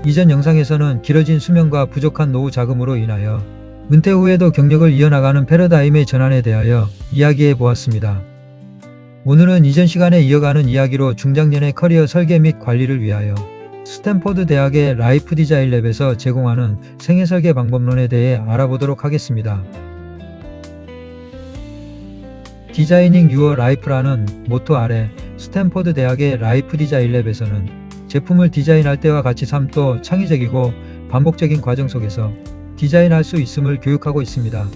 이전 영상에서는 길어진 수명과 부족한 노후 자금으로 인하여 은퇴 후에도 경력을 이어나가는 패러다임의 전환에 대하여 이야기해 보았습니다. 오늘은 이전 시간에 이어가는 이야기로 중장년의 커리어 설계 및 관리를 위하여 스탠포드 대학의 라이프 디자인 랩에서 제공하는 생애 설계 방법론에 대해 알아보도록 하겠습니다. 디자이닝 유어 라이프라는 모토 아래 스탠포드 대학의 라이프 디자인 랩에서는 제품을 디자인할 때와 같이 삶도 창의적이고 반복적인 과정 속에서 디자인할 수 있음을 교육하고 있습니다.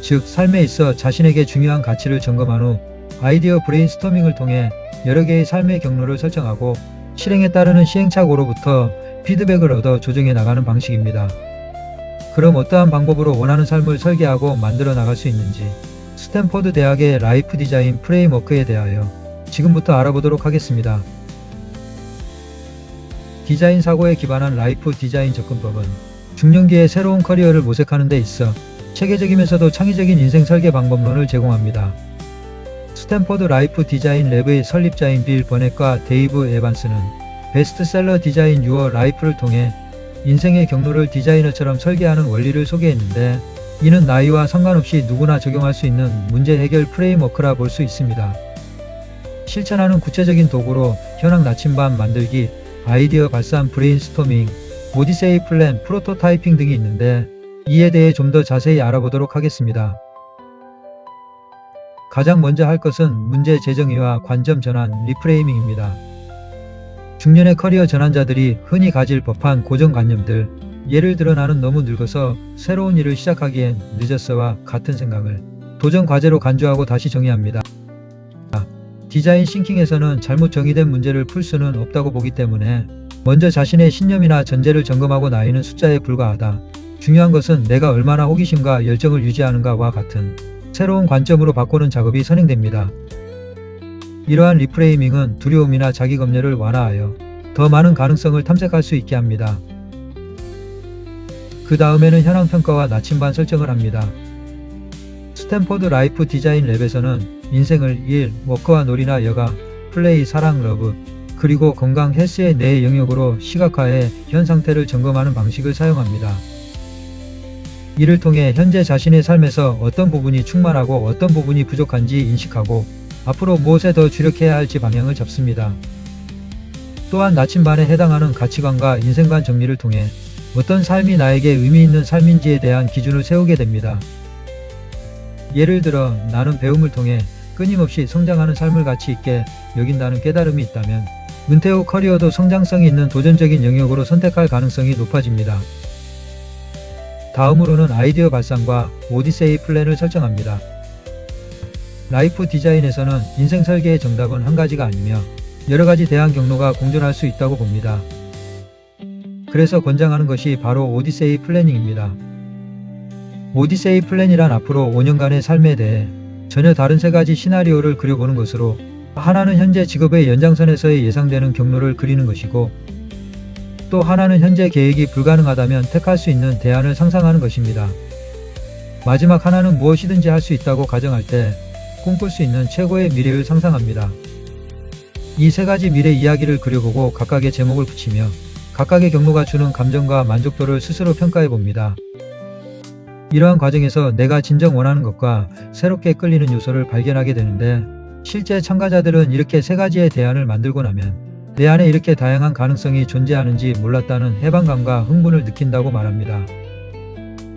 즉, 삶에 있어 자신에게 중요한 가치를 점검한 후 아이디어 브레인스토밍을 통해 여러 개의 삶의 경로를 설정하고 실행에 따르는 시행착오로부터 피드백을 얻어 조정해 나가는 방식입니다. 그럼 어떠한 방법으로 원하는 삶을 설계하고 만들어 나갈 수 있는지 스탠포드 대학의 라이프 디자인 프레임워크에 대하여 지금부터 알아보도록 하겠습니다. 디자인 사고에 기반한 라이프 디자인 접근법은 중년기의 새로운 커리어를 모색하는 데 있어 체계적이면서도 창의적인 인생 설계 방법론을 제공합니다. 스탠포드 라이프 디자인 랩의 설립자인 빌 버넷과 데이브 에반스는 베스트셀러 디자인 유어 라이프를 통해 인생의 경로를 디자이너처럼 설계하는 원리를 소개했는데, 이는 나이와 상관없이 누구나 적용할 수 있는 문제 해결 프레임워크라 볼 수 있습니다. 실천하는 구체적인 도구로 현황 나침반 만들기, 아이디어 발산 브레인스토밍, 오디세이 플랜, 프로토타이핑 등이 있는데 이에 대해 좀 더 자세히 알아보도록 하겠습니다. 가장 먼저 할 것은 문제 재정의와 관점 전환, 리프레이밍입니다. 중년의 커리어 전환자들이 흔히 가질 법한 고정관념들, 예를 들어 나는 너무 늙어서 새로운 일을 시작하기엔 늦었어와 같은 생각을 도전 과제로 간주하고 다시 정의합니다. 디자인 싱킹에서는 잘못 정의된 문제를 풀 수는 없다고 보기 때문에 먼저 자신의 신념이나 전제를 점검하고 나이는 숫자에 불과하다. 중요한 것은 내가 얼마나 호기심과 열정을 유지하는가와 같은 새로운 관점으로 바꾸는 작업이 선행됩니다. 이러한 리프레이밍은 두려움이나 자기검열을 완화하여 더 많은 가능성을 탐색할 수 있게 합니다. 그 다음에는 현황평가와 나침반 설정을 합니다. 스탠포드 라이프 디자인 랩에서는 인생을 일, 워크와 놀이나 여가, 플레이, 사랑, 러브, 그리고 건강, 헬스의 네 영역으로 시각화해 현 상태를 점검하는 방식을 사용합니다. 이를 통해 현재 자신의 삶에서 어떤 부분이 충만하고 어떤 부분이 부족한지 인식하고 앞으로 무엇에 더 주력해야 할지 방향을 잡습니다. 또한 나침반에 해당하는 가치관과 인생관 정리를 통해 어떤 삶이 나에게 의미 있는 삶인지에 대한 기준을 세우게 됩니다. 예를 들어 나는 배움을 통해 끊임없이 성장하는 삶을 가치 있게 여긴다는 깨달음이 있다면 은퇴 후 커리어도 성장성이 있는 도전적인 영역으로 선택할 가능성이 높아집니다. 다음으로는 아이디어 발산과 오디세이 플랜을 설정합니다. 라이프 디자인에서는 인생 설계의 정답은 한 가지가 아니며 여러 가지 대안 경로가 공존할 수 있다고 봅니다. 그래서 권장하는 것이 바로 오디세이 플래닝입니다. 오디세이 플랜이란 앞으로 5년간의 삶에 대해 전혀 다른 세 가지 시나리오를 그려보는 것으로 하나는 현재 직업의 연장선에서의 예상되는 경로를 그리는 것이고, 또 하나는 현재 계획이 불가능하다면 택할 수 있는 대안을 상상하는 것입니다. 마지막 하나는 무엇이든지 할 수 있다고 가정할 때 꿈꿀 수 있는 최고의 미래를 상상합니다. 이 세 가지 미래 이야기를 그려보고 각각의 제목을 붙이며 각각의 경로가 주는 감정과 만족도를 스스로 평가해 봅니다. 이러한 과정에서 내가 진정 원하는 것과 새롭게 끌리는 요소를 발견하게 되는데, 실제 참가자들은 이렇게 세 가지의 대안을 만들고 나면 내 안에 이렇게 다양한 가능성이 존재하는지 몰랐다는 해방감과 흥분을 느낀다고 말합니다.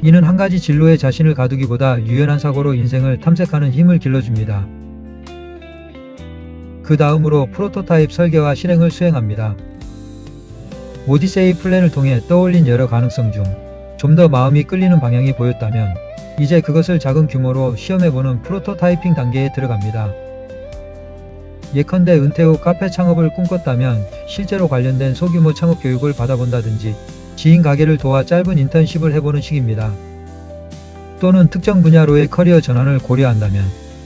이는 한 가지 진로에 자신을 가두기보다 유연한 사고로 인생을 탐색하는 힘을 길러줍니다. 그 다음으로 프로토타입 설계와 실행을 수행합니다. 오디세이 플랜을 통해 떠올린 여러 가능성 중 좀 더 마음이 끌리는 방향이 보였다면 이제 그것을 작은 규모로 시험해보는 프로토타이핑 단계에 들어갑니다. 예컨대 은퇴 후 카페 창업을 꿈꿨다면 실제로 관련된 소규모 창업 교육을 받아본다든지 지인 가게를 도와 짧은 인턴십을 해보는 식입니다. 또는 특정 분야로의 커리어 전환을 고려한다면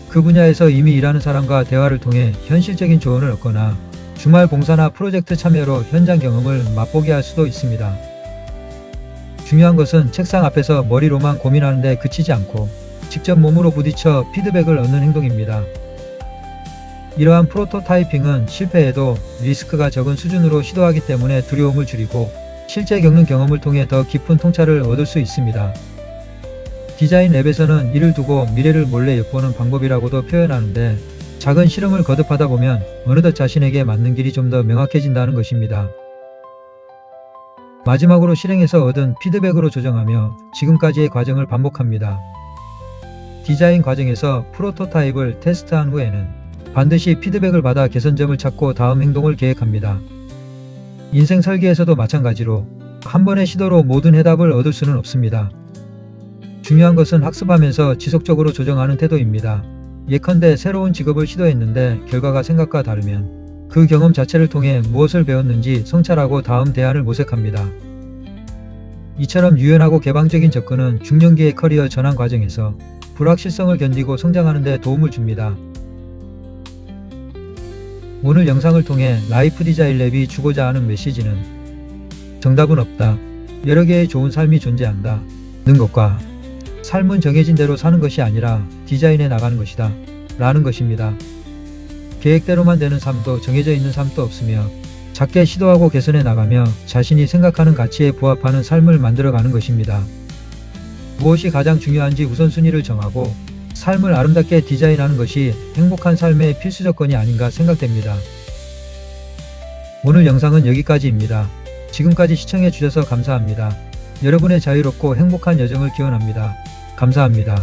그 분야에서 이미 일하는 사람과 대화를 통해 현실적인 조언을 얻거나 주말 봉사나 프로젝트 참여로 현장 경험을 맛보게 할 수도 있습니다. 중요한 것은 책상 앞에서 머리로만 고민하는 데 그치지 않고 직접 몸으로 부딪혀 피드백을 얻는 행동입니다. 이러한 프로토타이핑은 실패에도 리스크가 적은 수준으로 시도하기 때문에 두려움을 줄이고 실제 겪는 경험을 통해 더 깊은 통찰을 얻을 수 있습니다. 디자인 랩에서는 이를 두고 미래를 몰래 엿보는 방법이라고도 표현하는데, 작은 실험을 거듭하다 보면 어느덧 자신에게 맞는 길이 좀 더 명확해진다는 것입니다. 마지막으로 실행해서 얻은 피드백으로 조정하며 지금까지의 과정을 반복합니다. 디자인 과정에서 프로토타입을 테스트한 후에는 반드시 피드백을 받아 개선점을 찾고 다음 행동을 계획합니다. 인생 설계에서도 마찬가지로 한 번의 시도로 모든 해답을 얻을 수는 없습니다. 중요한 것은 학습하면서 지속적으로 조정하는 태도입니다. 예컨대 새로운 직업을 시도했는데 결과가 생각과 다르면 그 경험 자체를 통해 무엇을 배웠는지 성찰하고 다음 대안을 모색합니다. 이처럼 유연하고 개방적인 접근은 중년기의 커리어 전환 과정에서 불확실성을 견디고 성장하는 데 도움을 줍니다. 오늘 영상을 통해 라이프 디자인 랩이 주고자 하는 메시지는 정답은 없다. 여러 개의 좋은 삶이 존재한다. 는 것과 삶은 정해진 대로 사는 것이 아니라 디자인해 나가는 것이다. 라는 것입니다. 계획대로만 되는 삶도 정해져 있는 삶도 없으며 작게 시도하고 개선해 나가며 자신이 생각하는 가치에 부합하는 삶을 만들어가는 것입니다. 무엇이 가장 중요한지 우선순위를 정하고 삶을 아름답게 디자인하는 것이 행복한 삶의 필수 조건이 아닌가 생각됩니다. 오늘 영상은 여기까지입니다. 지금까지 시청해 주셔서 감사합니다. 여러분의 자유롭고 행복한 여정을 기원합니다. 감사합니다.